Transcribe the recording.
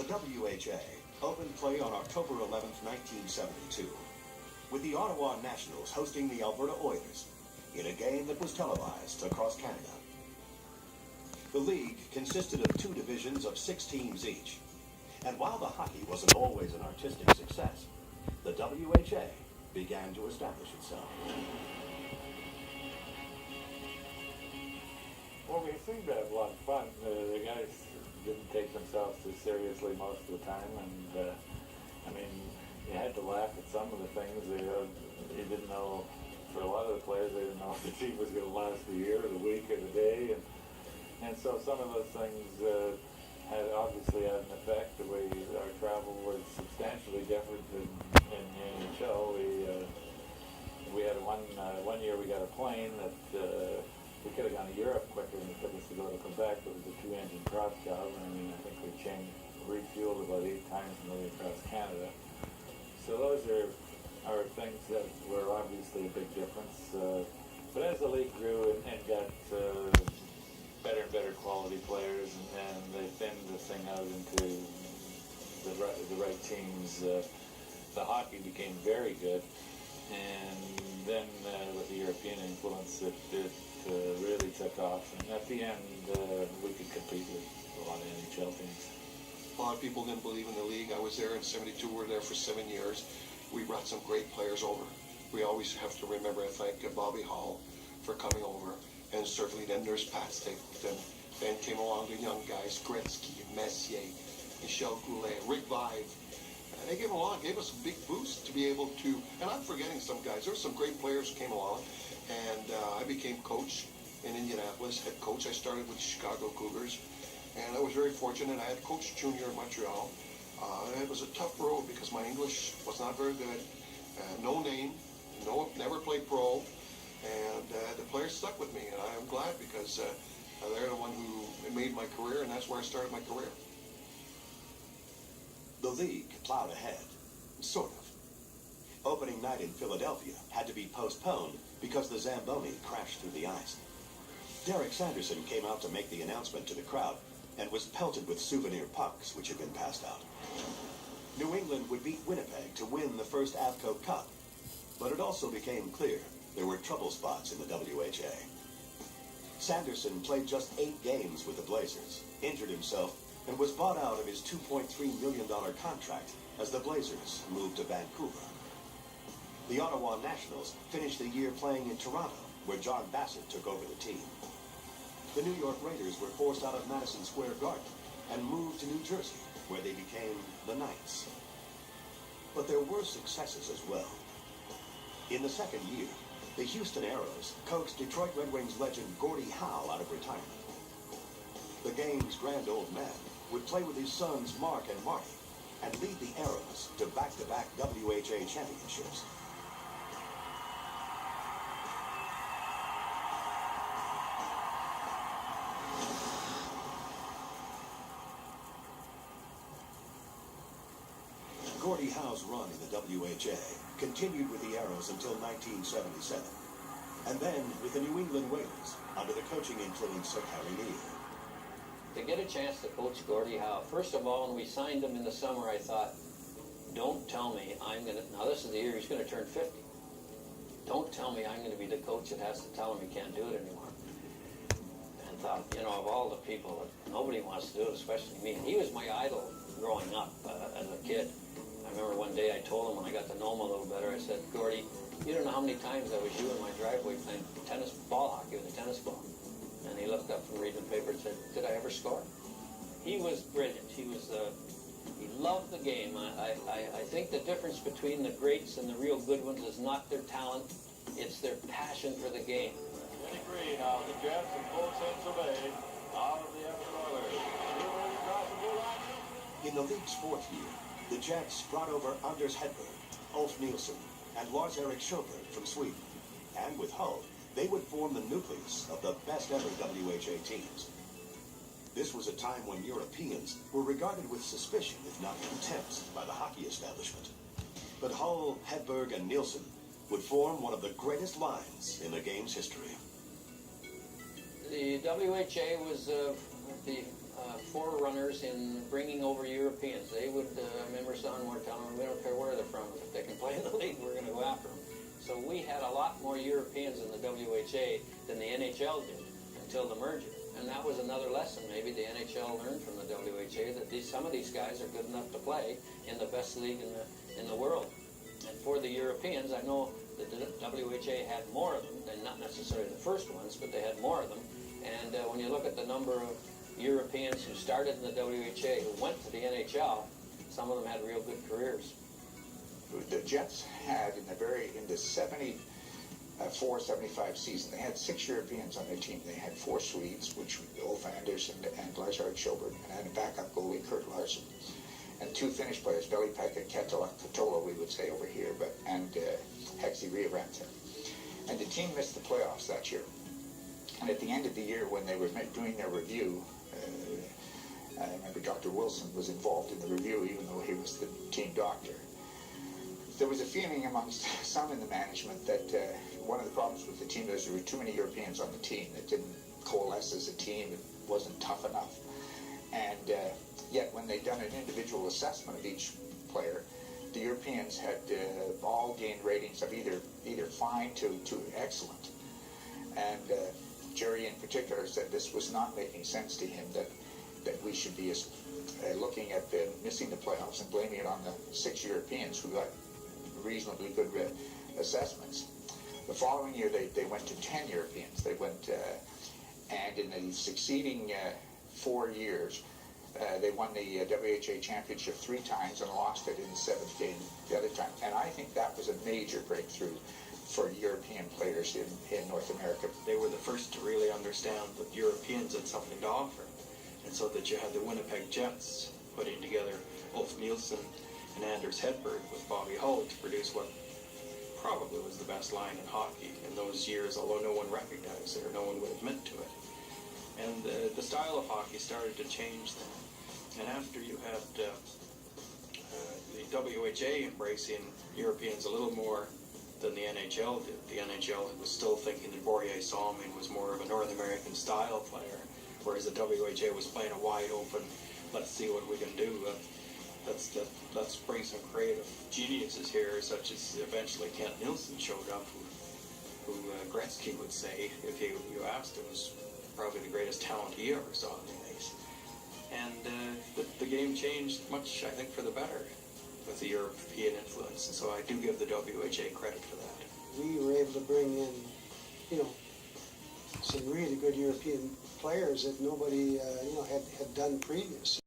WHA opened play on October 11, 1972, with the Ottawa Nationals hosting the Alberta Oilers in a game that was televised across Canada. The league consisted of two divisions of 6 teams each, and while the hockey wasn't always an artistic success, the WHA began to establish itself. Well, we seemed to have a lot of fun. The guys didn't take themselves too seriously most of the time, and I mean, you had to laugh at some of the things. You didn't know, for a lot of the players, they didn't know if the team was going to last a year or the week or the day, and so some of those things had obviously had an effect. The way our travel was substantially different in the NHL. We had one year we got a plane that we could have gone to Europe quicker than it took us to go to Quebec. It was a 2-engine cross job. I mean, I think we refueled about 8 times the way across Canada. So those are things that were obviously a big difference. But as the league grew and got better and better quality players, and they thinned the thing out into the right teams, the hockey became very good. And then with the European influence, it really took off. And at the end, we could compete with a lot of NHL teams. A lot of people didn't believe in the league. I was there in '72. We were there for 7 years. We brought some great players over. We always have to remember and thank Bobby Hall for coming over. And certainly then there's Pat Stick. Then came along the young guys, Gretzky, Messier, Michel Goulet, Rick Vive. And they gave us a big boost to be able to, and I'm forgetting some guys. There were some great players who came along. And I became coach in Indianapolis, head coach. I started with the Chicago Cougars. And I was very fortunate. I had coached junior in Montreal. It was a tough road because my English was not very good. No name, never played pro. And the players stuck with me, and I'm glad because they're the one who made my career, and that's where I started my career. The league plowed ahead, sort of. Opening night in Philadelphia had to be postponed because the Zamboni crashed through the ice. Derek Sanderson came out to make the announcement to the crowd and was pelted with souvenir pucks which had been passed out. New England would beat Winnipeg to win the first Avco Cup, but it also became clear there were trouble spots in the WHA. Sanderson played just 8 games with the Blazers, injured himself, and was bought out of his $2.3 million contract as the Blazers moved to Vancouver. The Ottawa Nationals finished the year playing in Toronto, where John Bassett took over the team. The New York Raiders were forced out of Madison Square Garden and moved to New Jersey, where they became the Knights. But there were successes as well. In the second year, the Houston Aeros coaxed Detroit Red Wings legend Gordie Howe out of retirement. The game's grand old man would play with his sons Mark and Marty and lead the Aeros to back-to-back WHA championships. Gordie Howe's run in the WHA continued with the Aeros until 1977, and then with the New England Whalers under the coaching influence of Harry Neal. To get a chance to coach Gordie Howe, first of all, when we signed him in the summer, I thought, don't tell me now this is the year he's going to turn 50. Don't tell me I'm going to be the coach that has to tell him he can't do it anymore. And thought, of all the people, nobody wants to do it, especially me. And he was my idol growing up as a kid. I remember one day I told him when I got to know him a little better, I said, Gordie, you don't know how many times I was you in my driveway playing ball hockey with a tennis ball. And he looked up from reading the paper and said, did I ever score? He was brilliant. He loved the game. I think the difference between the greats and the real good ones is not their talent, it's their passion for the game. 23 now, the Jets and full sense of aid out of the Edmonton Oilers. In the league's 4th year, the Jets brought over Anders Hedberg, Ulf Nilsson, and Lars-Erik Sjöberg from Sweden. And with Hull, they would form the nucleus of the best-ever WHA teams. This was a time when Europeans were regarded with suspicion, if not contempt, by the hockey establishment. But Hull, Hedberg, and Nilsson would form one of the greatest lines in the game's history. The WHA was the forerunners in bringing over Europeans. They would, I remember someone were telling me, we don't care where they're from, if they can play in the league, we're going to go after them. So we had a lot more Europeans in the WHA than the NHL did until the merger. And that was another lesson maybe the NHL learned from the WHA, that some of these guys are good enough to play in the best league in the world. And for the Europeans, I know that the WHA had more of them, and not necessarily the first ones, but they had more of them. And when you look at the number of Europeans who started in the WHA who went to the NHL, some of them had real good careers. The Jets had in the 74-75 season, they had 6 Europeans on their team. They had 4 Swedes, which were Ulf Andersson and Lars-Arne Sjöberg, and had a backup goalie, Kurt Larson, and 2 Finnish players, Veli-Pekka Katola, we would say over here, and Heksi Riivranta. And the team missed the playoffs that year. And at the end of the year, when they were doing their review, I remember Dr. Wilson was involved in the review, even though he was the team doctor. There was a feeling amongst some in the management that one of the problems with the team was there were too many Europeans on the team that didn't coalesce as a team. It wasn't tough enough. And yet when they'd done an individual assessment of each player, the Europeans had all gained ratings of either fine to excellent. And Jerry in particular said this was not making sense to him, that we should be looking at missing the playoffs and blaming it on the 6 Europeans who got reasonably good assessments. The following year they went to 10 Europeans. They went, and in the succeeding 4 years, they won the WHA championship 3 times and lost it in the 7th game the other time. And I think that was a major breakthrough for European players in North America. They were the first to really understand that Europeans had something to offer. And so that you had the Winnipeg Jets putting together Ulf Nielsen and Anders Hedberg with Bobby Hull to produce what probably was the best line in hockey in those years, although no one recognized it or no one would admit to it. And the style of hockey started to change then. And after you had the WHA embracing Europeans a little more than the NHL did. The NHL was still thinking that Borje Salming was more of a North American style player, whereas the WHA was playing a wide open, let's see what we can do. Let's bring some creative geniuses here, such as eventually Kent Nielsen showed up, who Gretzky would say, if you asked him, was probably the greatest talent he ever saw on the ice. And the game changed much, I think, for the better with the European influence, and so I do give the WHA credit for that. We were able to bring in, some really good European players that nobody, had done previous.